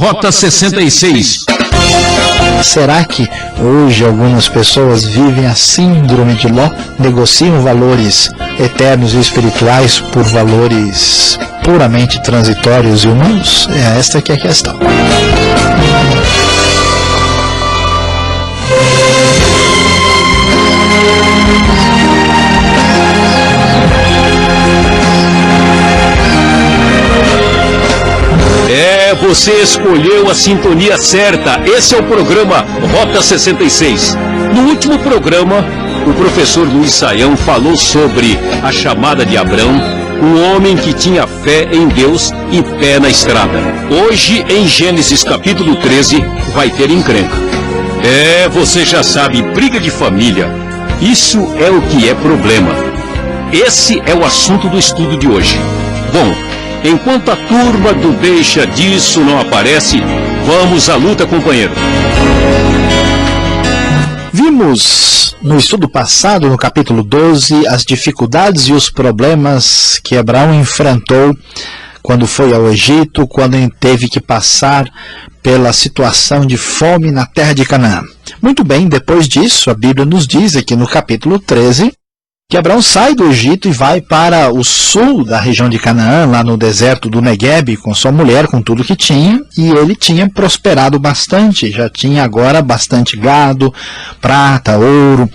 Rota 66. Será que hoje algumas pessoas vivem a síndrome de Ló? Negociam valores eternos e espirituais por valores puramente transitórios e humanos? É esta que é a questão. Você escolheu a sintonia certa. Esse é o programa Rota 66. No último programa, o professor Luiz Saião falou sobre a chamada de Abrão, um homem que tinha fé em Deus e pé na estrada. Hoje, em Gênesis capítulo 13, vai ter encrenca. Você já sabe, briga de família. Isso é o que é problema. Esse é o assunto do estudo de hoje. Bom, enquanto a turma do Deixa Disso não aparece, vamos à luta, companheiro. Vimos no estudo passado, no capítulo 12, as dificuldades e os problemas que Abraão enfrentou quando foi ao Egito, quando ele teve que passar pela situação de fome na terra de Canaã. Muito bem, depois disso, a Bíblia nos diz aqui no capítulo 13, que Abraão sai do Egito e vai para o sul da região de Canaã, lá no deserto do Negueb, com sua mulher, com tudo que tinha, e ele tinha prosperado bastante, já tinha agora bastante gado, prata, ouro,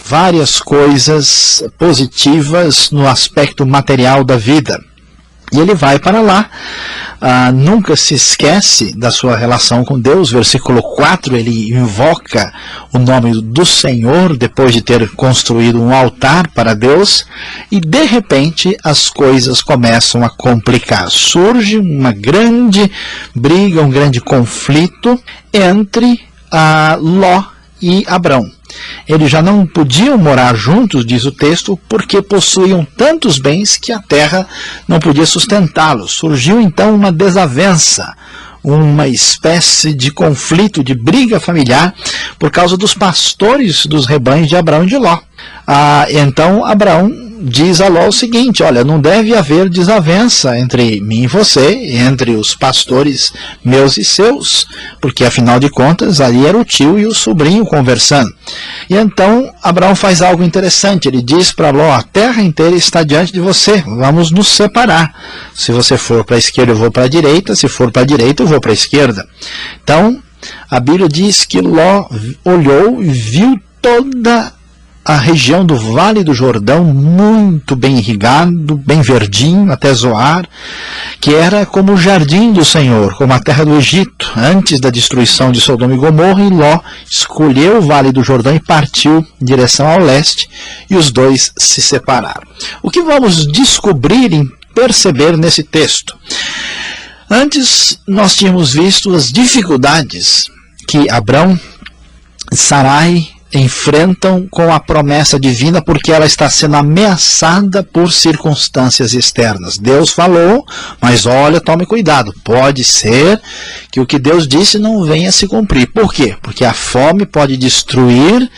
várias coisas positivas no aspecto material da vida. E ele vai para lá, nunca se esquece da sua relação com Deus. Versículo 4, ele invoca o nome do Senhor, depois de ter construído um altar para Deus, e de repente as coisas começam a complicar. Surge uma grande briga, um grande conflito entre Ló e Abrão. Eles já não podiam morar juntos, diz o texto, porque possuíam tantos bens que a terra não podia sustentá-los. Surgiu então uma desavença, uma espécie de conflito, de briga familiar, por causa dos pastores dos rebanhos de Abrão e de Ló. Então Abraão diz a Ló o seguinte: olha, não deve haver desavença entre mim e você, entre os pastores meus e seus, porque afinal de contas ali era o tio e o sobrinho conversando. E então Abraão faz algo interessante, ele diz para Ló: a terra inteira está diante de você, vamos nos separar. Se você for para a esquerda eu vou para a direita, se for para a direita eu vou para a esquerda. Então a Bíblia diz que Ló olhou e viu toda a região do Vale do Jordão muito bem irrigado, bem verdinho, até Zoar, que era como o jardim do Senhor, como a terra do Egito, antes da destruição de Sodoma e Gomorra. E Ló escolheu o Vale do Jordão e partiu em direção ao leste, e os dois se separaram. O que vamos descobrir e perceber nesse texto? Antes nós tínhamos visto as dificuldades que Abrão, Sarai enfrentam com a promessa divina, porque ela está sendo ameaçada por circunstâncias externas. Deus falou, mas olha, tome cuidado, pode ser que o que Deus disse não venha a se cumprir. Por quê? Porque a fome pode destruir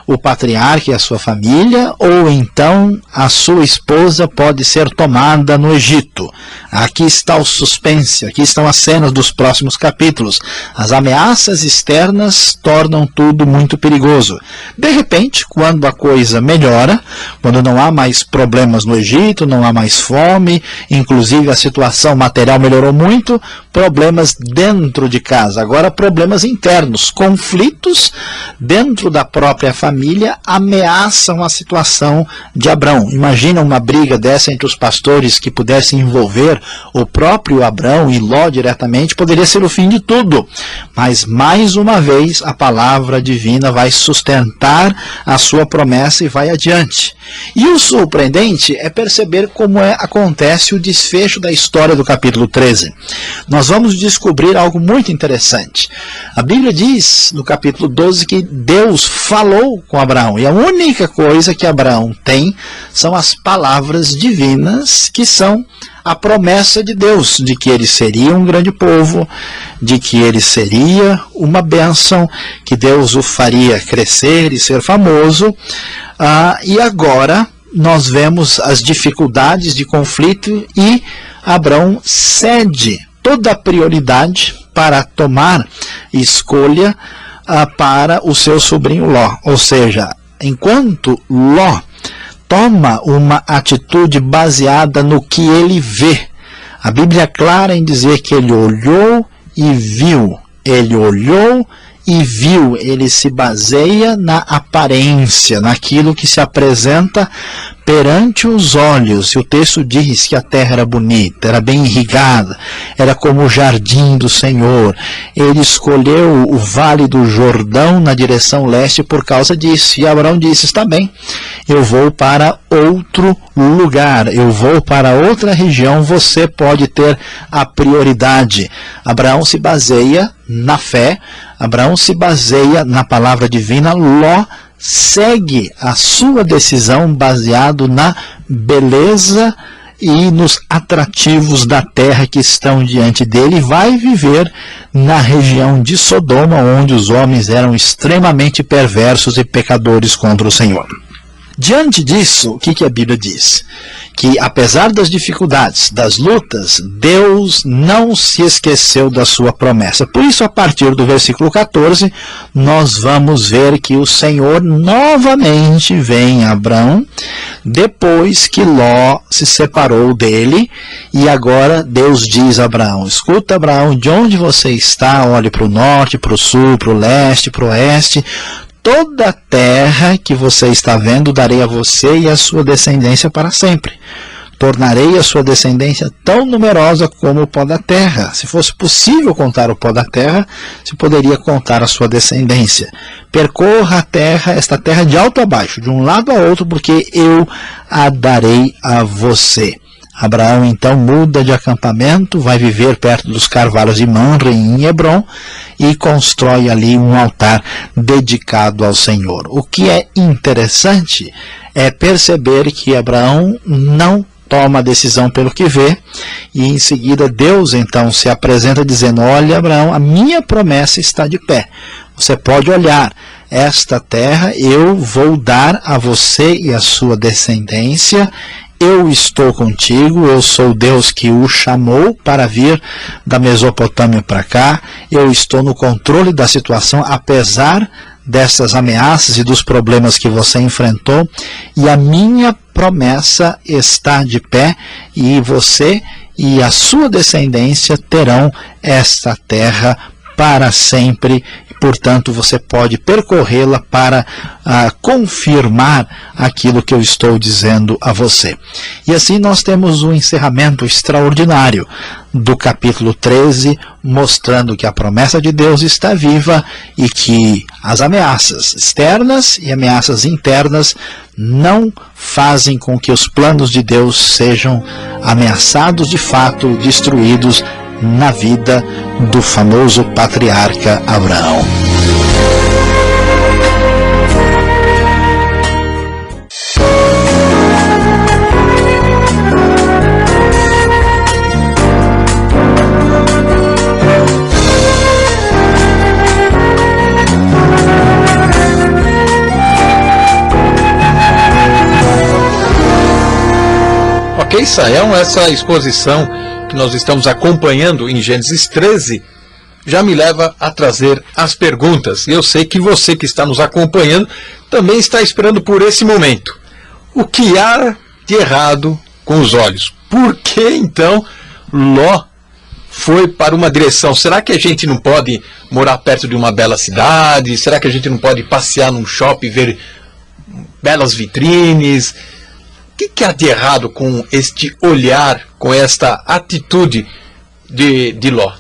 o patriarca e a sua família, ou então a sua esposa pode ser tomada no Egito. Aqui está o suspense, aqui estão as cenas dos próximos capítulos. As ameaças externas tornam tudo muito perigoso. De repente, quando a coisa melhora, quando não há mais problemas no Egito, não há mais fome, inclusive a situação material melhorou muito, problemas dentro de casa, agora problemas internos, conflitos dentro da própria família ameaçam a situação de Abrão. Imagina uma briga dessa entre os pastores que pudesse envolver o próprio Abrão e Ló diretamente, poderia ser o fim de tudo. Mas mais uma vez a palavra divina vai sustentar a sua promessa e vai adiante. E o surpreendente é perceber como acontece o desfecho da história do capítulo 13. Nós vamos descobrir algo muito interessante. A Bíblia diz no capítulo 12 que Deus falou com Abraão, e a única coisa que Abraão tem são as palavras divinas, que são a promessa de Deus, de que ele seria um grande povo, de que ele seria uma bênção, que Deus o faria crescer e ser famoso. E agora nós vemos as dificuldades de conflito e Abrão cede toda a prioridade, para tomar escolha para o seu sobrinho Ló. Ou seja, enquanto Ló toma uma atitude baseada no que ele vê, a Bíblia é clara em dizer que ele olhou e viu. Ele olhou e viu, ele se baseia na aparência, naquilo que se apresenta perante os olhos. E o texto diz que a terra era bonita, era bem irrigada, era como o jardim do Senhor. Ele escolheu o vale do Jordão na direção leste por causa disso. E Abraão disse: está bem, eu vou para outro lugar, eu vou para outra região, você pode ter a prioridade. Abraão se baseia na fé, Abraão se baseia na palavra divina. Ló segue a sua decisão baseado na beleza e nos atrativos da terra que estão diante dele, vai viver na região de Sodoma, onde os homens eram extremamente perversos e pecadores contra o Senhor. Diante disso, o que a Bíblia diz? Que apesar das dificuldades, das lutas, Deus não se esqueceu da sua promessa. Por isso, a partir do versículo 14, nós vamos ver que o Senhor novamente vem a Abraão, depois que Ló se separou dele, e agora Deus diz a Abraão: escuta, Abraão, de onde você está, olhe para o norte, para o sul, para o leste, para o oeste. Toda a terra que você está vendo darei a você e a sua descendência para sempre. Tornarei a sua descendência tão numerosa como o pó da terra. Se fosse possível contar o pó da terra, se poderia contar a sua descendência. Percorra a terra, esta terra de alto a baixo, de um lado a outro, porque eu a darei a você. Abraão então muda de acampamento, vai viver perto dos carvalhos de Mamre, em Hebrom, e constrói ali um altar dedicado ao Senhor. O que é interessante é perceber que Abraão não toma a decisão pelo que vê, e em seguida Deus então se apresenta dizendo: olha, Abraão, a minha promessa está de pé. Você pode olhar, esta terra eu vou dar a você e a sua descendência. Eu estou contigo, eu sou o Deus que o chamou para vir da Mesopotâmia para cá. Eu estou no controle da situação, apesar dessas ameaças e dos problemas que você enfrentou. E a minha promessa está de pé, e você e a sua descendência terão esta terra para sempre. Portanto, você pode percorrê-la para confirmar aquilo que eu estou dizendo a você. E assim nós temos um encerramento extraordinário do capítulo 13, mostrando que a promessa de Deus está viva e que as ameaças externas e ameaças internas não fazem com que os planos de Deus sejam ameaçados, de fato, destruídos na vida do famoso patriarca Abraão. Ok, Sayão, essa exposição que nós estamos acompanhando em Gênesis 13 já me leva a trazer as perguntas. Eu sei que você que está nos acompanhando também está esperando por esse momento. O que há de errado com os olhos? Por que então Ló foi para uma direção? Será que a gente não pode morar perto de uma bela cidade? Será que a gente não pode passear num shopping e ver belas vitrines? O que há de errado com este olhar, com esta atitude de Ló?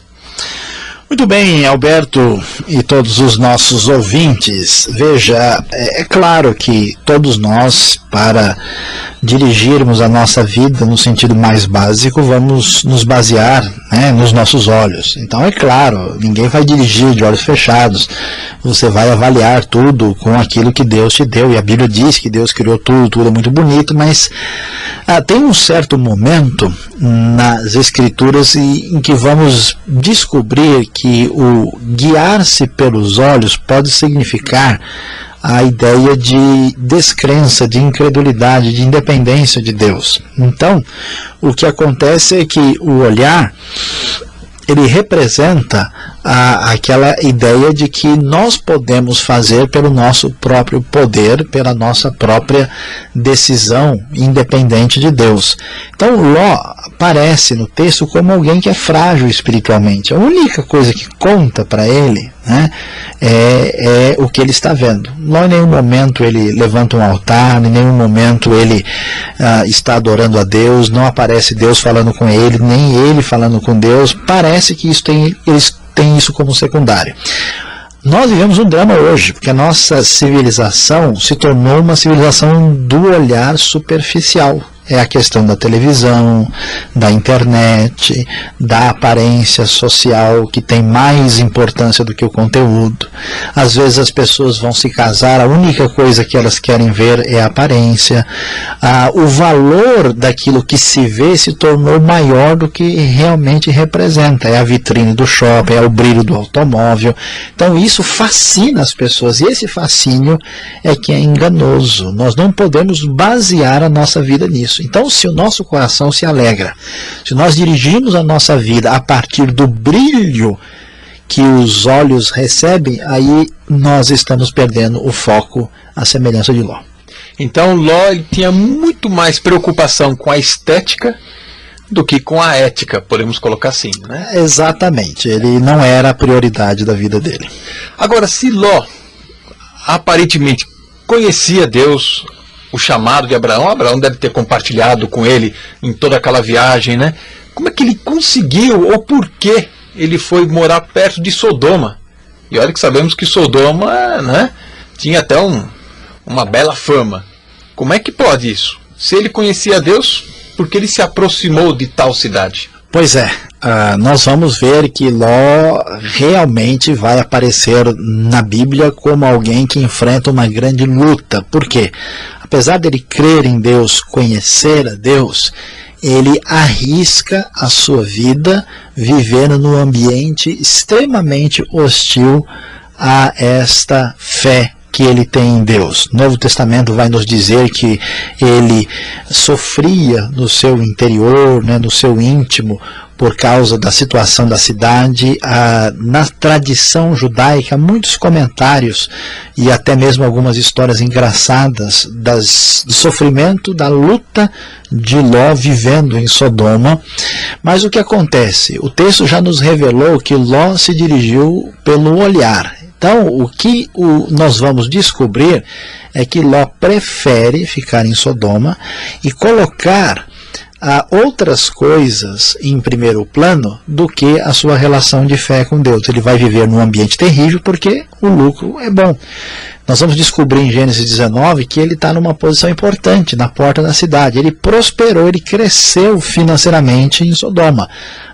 Muito bem, Alberto e todos os nossos ouvintes. Veja, é claro que todos nós, para dirigirmos a nossa vida no sentido mais básico, vamos nos basear, nos nossos olhos. Então, é claro, ninguém vai dirigir de olhos fechados. Você vai avaliar tudo com aquilo que Deus te deu. E a Bíblia diz que Deus criou tudo, tudo é muito bonito, mas tem um certo momento nas Escrituras em que vamos descobrir que o guiar-se pelos olhos pode significar a ideia de descrença, de incredulidade, de independência de Deus. Então, o que acontece é que o olhar, ele representa aquela ideia de que nós podemos fazer pelo nosso próprio poder, pela nossa própria decisão, independente de Deus. Então Ló aparece no texto como alguém que é frágil espiritualmente. A única coisa que conta para ele, né, é o que ele está vendo. Ló, em nenhum momento ele levanta um altar, em nenhum momento ele está adorando a Deus, não aparece Deus falando com ele, nem ele falando com Deus. Parece que eles têm isso como secundário. Nós vivemos um drama hoje, porque a nossa civilização se tornou uma civilização do olhar superficial. É a questão da televisão, da internet, da aparência social, que tem mais importância do que o conteúdo. Às vezes as pessoas vão se casar, a única coisa que elas querem ver é a aparência. O valor daquilo que se vê se tornou maior do que realmente representa. É a vitrine do shopping, é o brilho do automóvel. Então isso fascina as pessoas, e esse fascínio é que é enganoso. Nós não podemos basear a nossa vida nisso. Então, se o nosso coração se alegra, se nós dirigimos a nossa vida a partir do brilho que os olhos recebem, aí nós estamos perdendo o foco, à semelhança de Ló. Então Ló, ele tinha muito mais preocupação com a estética do que com a ética, podemos colocar assim, né? Exatamente, ele não era a prioridade da vida dele. Agora, se Ló aparentemente conhecia Deus, o chamado de Abraão deve ter compartilhado com ele em toda aquela viagem, né? Como é que ele conseguiu, ou por que ele foi morar perto de Sodoma? E olha que sabemos que Sodoma, né, tinha até uma bela fama. Como é que pode isso? Se ele conhecia Deus, por que ele se aproximou de tal cidade? Pois é, nós vamos ver que Ló realmente vai aparecer na Bíblia como alguém que enfrenta uma grande luta. Por quê? Apesar dele crer em Deus, conhecer a Deus, ele arrisca a sua vida vivendo num ambiente extremamente hostil a esta fé que ele tem em Deus. O Novo Testamento vai nos dizer que ele sofria no seu interior, né, no seu íntimo, por causa da situação da cidade. Na tradição judaica, muitos comentários e até mesmo algumas histórias engraçadas do sofrimento, da luta de Ló vivendo em Sodoma. Mas o que acontece? O texto já nos revelou que Ló se dirigiu pelo olhar. Então, o que nós vamos descobrir é que Ló prefere ficar em Sodoma e colocar outras coisas em primeiro plano do que a sua relação de fé com Deus. Ele vai viver num ambiente terrível porque o lucro é bom. Nós vamos descobrir em Gênesis 19 que ele está numa posição importante na porta da cidade. Ele prosperou, ele cresceu financeiramente em Sodoma.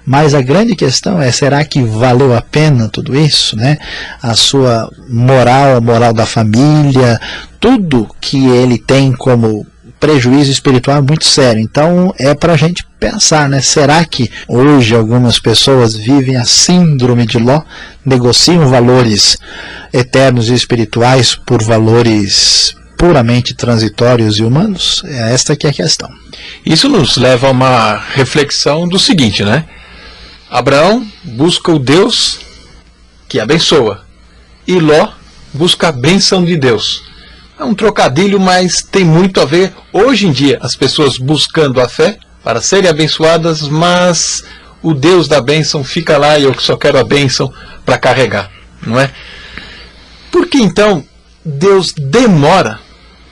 Mas a grande questão é, será que valeu a pena tudo isso, né? A sua moral, a moral da família, tudo que ele tem como prejuízo espiritual é muito sério. Então é para a gente pensar, né? Será que hoje algumas pessoas vivem a síndrome de Ló, negociam valores eternos e espirituais por valores puramente transitórios e humanos? É esta que é a questão. Isso nos leva a uma reflexão do seguinte, né? Abraão busca o Deus que abençoa, e Ló busca a bênção de Deus. É um trocadilho, mas tem muito a ver, hoje em dia, as pessoas buscando a fé para serem abençoadas, mas o Deus da bênção fica lá e eu só quero a bênção para carregar, não é? Por que então Deus demora,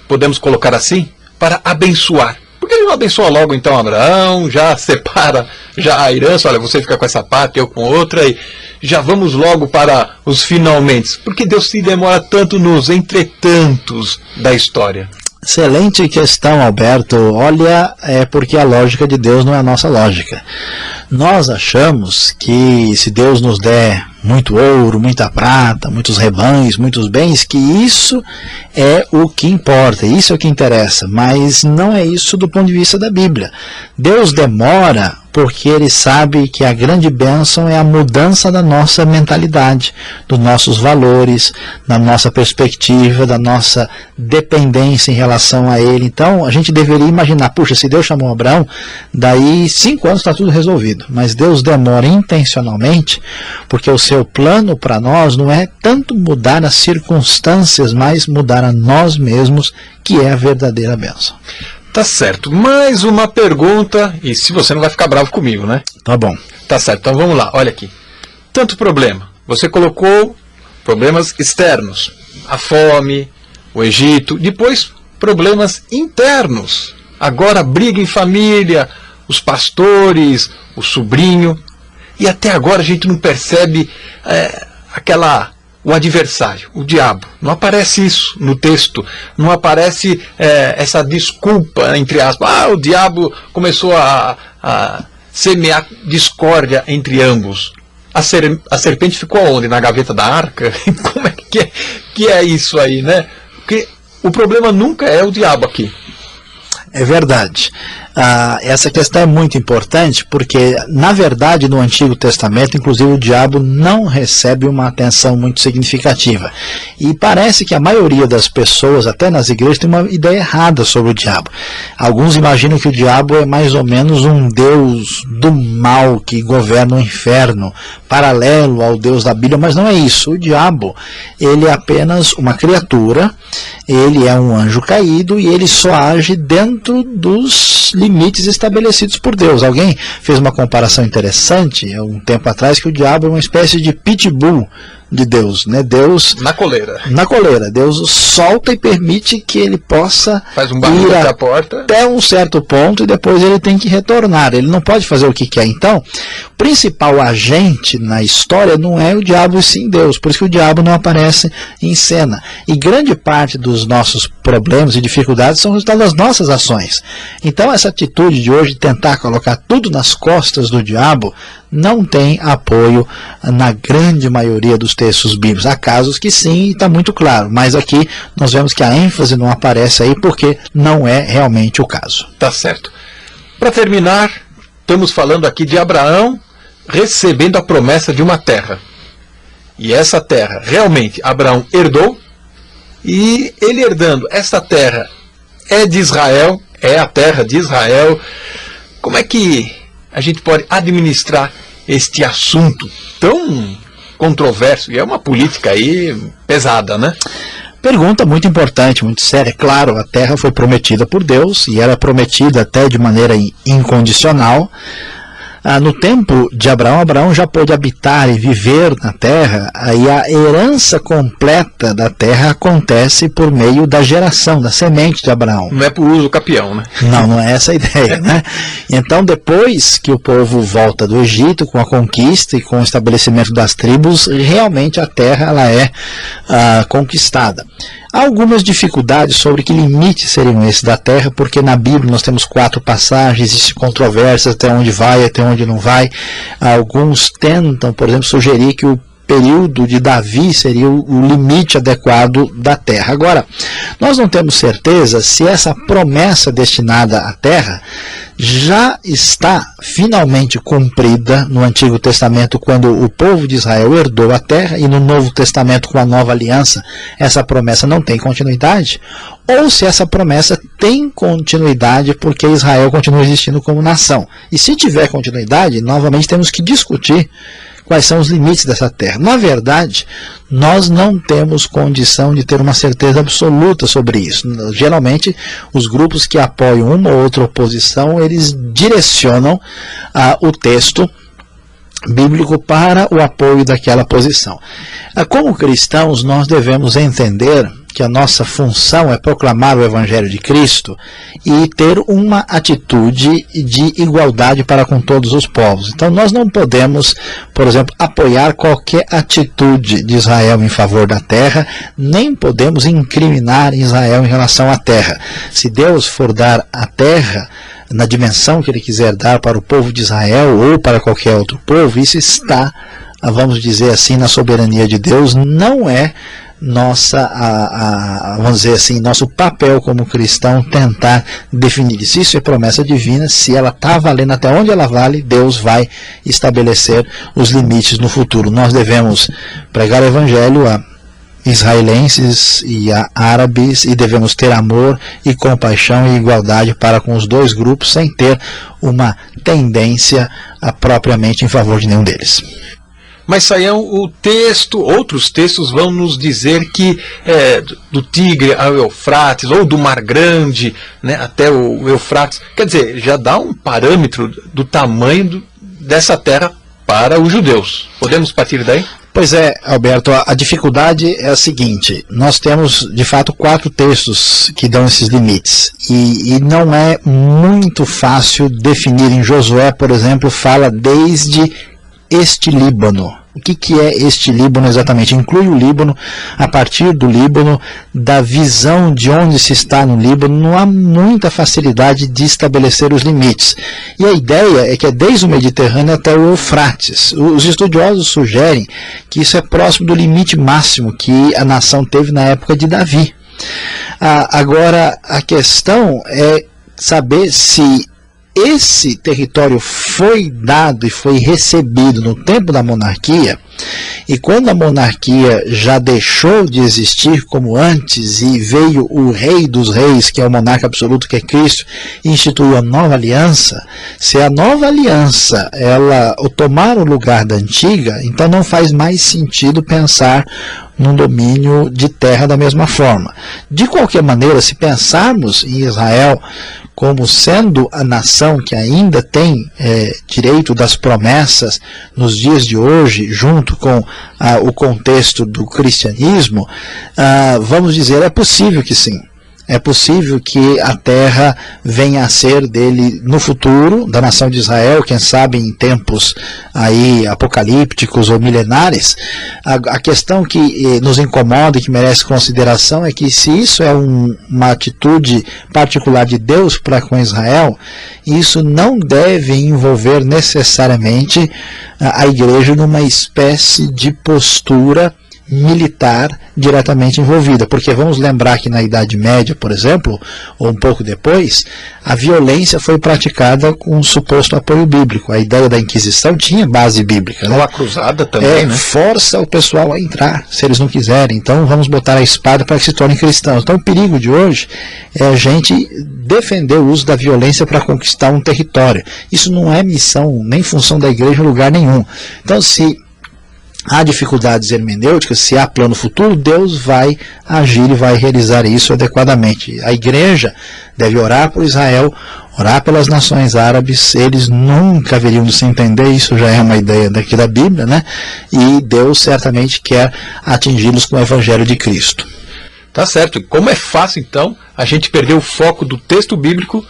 podemos colocar assim, para abençoar? Por que ele não abençoa logo então Abraão, já separa já a herança, olha, você fica com essa parte, eu com outra, e já vamos logo para os finalmente? Por que Deus se demora tanto nos entretantos da história? Excelente questão, Alberto. Olha, é porque a lógica de Deus não é a nossa lógica. Nós achamos que se Deus nos der muito ouro, muita prata, muitos rebanhos, muitos bens, que isso é o que importa, isso é o que interessa, mas não é isso do ponto de vista da Bíblia. Deus demora porque ele sabe que a grande bênção é a mudança da nossa mentalidade, dos nossos valores, da nossa perspectiva, da nossa dependência em relação a ele. Então a gente deveria imaginar, puxa, se Deus chamou Abraão, daí 5 anos está tudo resolvido. Mas Deus demora intencionalmente, porque o seu plano para nós não é tanto mudar as circunstâncias, mas mudar a nós mesmos, que é a verdadeira bênção. Tá certo. Mais uma pergunta, e se você não vai ficar bravo comigo, né? Tá bom. Tá certo, então vamos lá, olha aqui. Tanto problema. Você colocou problemas externos, a fome, o Egito, depois problemas internos. Agora briga em família, os pastores, o sobrinho. E até agora a gente não percebe o adversário, o diabo. Não aparece isso no texto, não aparece essa desculpa, entre aspas. O diabo começou a semear discórdia entre ambos. A serpente ficou onde? Na gaveta da arca? Como é que é isso aí, né? Porque o problema nunca é o diabo aqui. É verdade. Essa questão é muito importante porque, na verdade, no Antigo Testamento, inclusive, o diabo não recebe uma atenção muito significativa. E parece que a maioria das pessoas, até nas igrejas, tem uma ideia errada sobre o diabo. Alguns imaginam que o diabo é mais ou menos um deus do mal que governa o inferno, paralelo ao Deus da Bíblia, mas não é isso. O diabo, ele é apenas uma criatura, ele é um anjo caído e ele só age dentro dos limites estabelecidos por Deus. Alguém fez uma comparação interessante há um tempo atrás, que o diabo é uma espécie de pitbull de Deus, né? Deus na coleira. Deus solta e permite que ele possa faz um barulho ir até a porta, até um certo ponto, e depois ele tem que retornar. Ele não pode fazer o que quer. Então, o principal agente na história não é o diabo e sim Deus. Por isso que o diabo não aparece em cena. E grande parte dos nossos problemas e dificuldades são resultado das nossas ações. Então, essa atitude de hoje de tentar colocar tudo nas costas do diabo não tem apoio na grande maioria dos textos bíblicos. Há casos que sim, e está muito claro, mas aqui nós vemos que a ênfase não aparece aí porque não é realmente o caso. Tá certo. Para terminar, estamos falando aqui de Abraão recebendo a promessa de uma terra. E essa terra, realmente, Abraão herdou, e ele herdando essa terra é de Israel, é a terra de Israel. Como é que a gente pode administrar este assunto tão controverso? E é uma política aí pesada, né? Pergunta muito importante, muito séria. Claro, a terra foi prometida por Deus e era prometida até de maneira incondicional. No tempo de Abraão, Abraão já pôde habitar e viver na terra, e a herança completa da terra acontece por meio da geração, da semente de Abraão. Não é por uso capião, né? Não é essa a ideia, né? Então, depois que o povo volta do Egito, com a conquista e com o estabelecimento das tribos, realmente a terra ela é conquistada. Há algumas dificuldades sobre que limites seriam esses da terra, porque na Bíblia nós temos 4 passagens, existem controvérsias até onde vai, até onde não vai. Alguns tentam, por exemplo, sugerir que o período de Davi seria o limite adequado da terra. Agora, nós não temos certeza se essa promessa destinada à terra já está finalmente cumprida no Antigo Testamento, quando o povo de Israel herdou a terra, e no Novo Testamento, com a nova aliança, essa promessa não tem continuidade, ou se essa promessa tem continuidade porque Israel continua existindo como nação. E se tiver continuidade, novamente temos que discutir quais são os limites dessa terra. Na verdade, nós não temos condição de ter uma certeza absoluta sobre isso. Geralmente, os grupos que apoiam uma ou outra oposição, eles direcionam o texto bíblico para o apoio daquela posição. Como cristãos, nós devemos entender que a nossa função é proclamar o Evangelho de Cristo e ter uma atitude de igualdade para com todos os povos. Então nós não podemos, por exemplo, apoiar qualquer atitude de Israel em favor da terra, nem podemos incriminar Israel em relação à terra. Se Deus for dar a terra na dimensão que Ele quiser dar para o povo de Israel ou para qualquer outro povo, isso está, vamos dizer assim, na soberania de Deus. Não é vamos dizer assim, nosso papel como cristão tentar definir isso. Isso é promessa divina. Se ela está valendo até onde ela vale, Deus vai estabelecer os limites no futuro. Nós devemos pregar o evangelho a israelenses e a árabes, e devemos ter amor e compaixão e igualdade para com os dois grupos, sem ter uma tendência propriamente em favor de nenhum deles. Mas, Sayão, outros textos vão nos dizer que do Tigre ao Eufrates, ou do Mar Grande, né, até o Eufrates, quer dizer, já dá um parâmetro do tamanho dessa terra para os judeus. Podemos partir daí? Pois é, Alberto, a dificuldade é a seguinte: nós temos de fato 4 textos que dão esses limites, e não é muito fácil definir. Em Josué, por exemplo, fala desde este Líbano. O que é este Líbano exatamente? Inclui o Líbano, a partir do Líbano, da visão de onde se está no Líbano, não há muita facilidade de estabelecer os limites. E a ideia é que é desde o Mediterrâneo até o Eufrates. Os estudiosos sugerem que isso é próximo do limite máximo que a nação teve na época de Davi. Agora, a questão é saber se esse território foi dado e foi recebido no tempo da monarquia, e quando a monarquia já deixou de existir como antes e veio o rei dos reis, que é o monarca absoluto, que é Cristo, e instituiu a nova aliança. Se a nova aliança ela tomar o lugar da antiga, então não faz mais sentido pensar num domínio de terra da mesma forma. De qualquer maneira, se pensarmos em Israel como sendo a nação que ainda tem direito das promessas nos dias de hoje, junto com o contexto do cristianismo, vamos dizer, é possível que sim. É possível que a terra venha a ser dele no futuro, da nação de Israel, quem sabe em tempos aí apocalípticos ou milenares. A questão que nos incomoda e que merece consideração é que, se isso é uma atitude particular de Deus para com Israel, isso não deve envolver necessariamente a igreja numa espécie de postura militar diretamente envolvida, porque vamos lembrar que na Idade Média, por exemplo, ou um pouco depois, a violência foi praticada com um suposto apoio bíblico. A ideia da Inquisição tinha base bíblica, né? A cruzada também, né? Força o pessoal a entrar, se eles não quiserem, então vamos botar a espada para que se tornem cristãos. Então o perigo de hoje é a gente defender o uso da violência para conquistar um território. Isso não é missão nem função da igreja em lugar nenhum. Então, se há dificuldades hermenêuticas, se há plano futuro, Deus vai agir e vai realizar isso adequadamente. A igreja deve orar por Israel, orar pelas nações árabes. Eles nunca haveriam de se entender, isso já é uma ideia daqui da Bíblia, né? E Deus certamente quer atingi-los com o Evangelho de Cristo. Tá certo. Como é fácil, então, a gente perder o foco do texto bíblico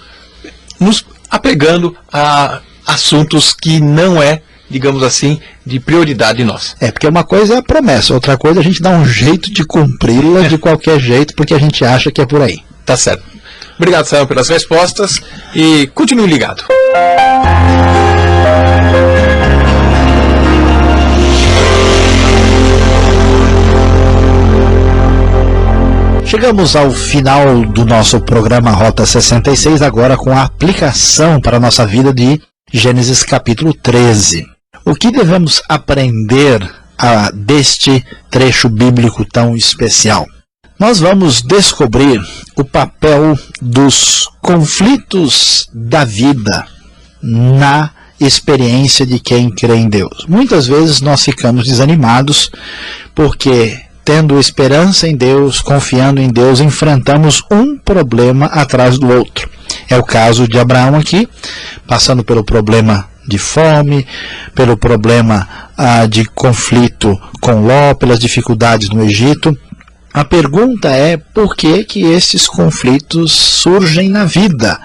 nos apegando a assuntos que não é, digamos assim, de prioridade nossa. Porque uma coisa é a promessa, outra coisa é a gente dar um jeito de cumpri-la de qualquer jeito, porque a gente acha que é por aí. Tá certo. Obrigado, Sayão, pelas respostas, e continue ligado. Chegamos ao final do nosso programa Rota 66, agora com a aplicação para a nossa vida de Gênesis capítulo 13. O que devemos aprender deste trecho bíblico tão especial? Nós vamos descobrir o papel dos conflitos da vida na experiência de quem crê em Deus. Muitas vezes nós ficamos desanimados porque, tendo esperança em Deus, confiando em Deus, enfrentamos um problema atrás do outro. É o caso de Abraão aqui, passando pelo problema de fome, pelo problema de conflito com Ló, pelas dificuldades no Egito. A pergunta é: por que esses conflitos surgem na vida?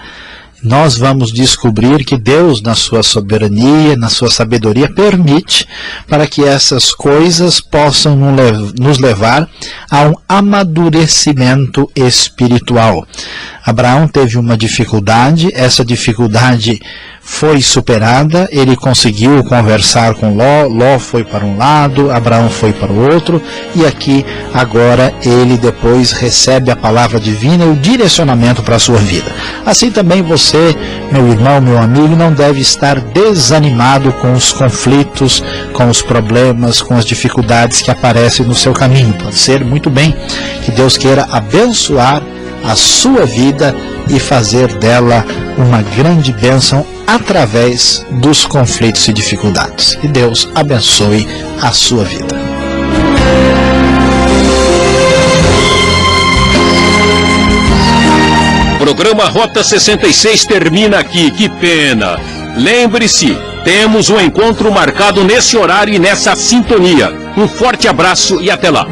nós vamos descobrir que Deus, na sua soberania, na sua sabedoria, permite para que essas coisas possam nos levar a um amadurecimento espiritual. Abraão teve uma dificuldade, essa dificuldade foi superada, ele conseguiu conversar com Ló, Ló foi para um lado, Abraão foi para o outro, e aqui agora ele depois recebe a palavra divina e o direcionamento para a sua vida. Assim também você, meu irmão, meu amigo, não deve estar desanimado com os conflitos, com os problemas, com as dificuldades que aparecem no seu caminho. Pode ser muito bem que Deus queira abençoar a sua vida e fazer dela uma grande bênção através dos conflitos e dificuldades. Que Deus abençoe a sua vida. O programa Rota 66 termina aqui, que pena. Lembre-se, temos um encontro marcado nesse horário e nessa sintonia. Um forte abraço e até lá.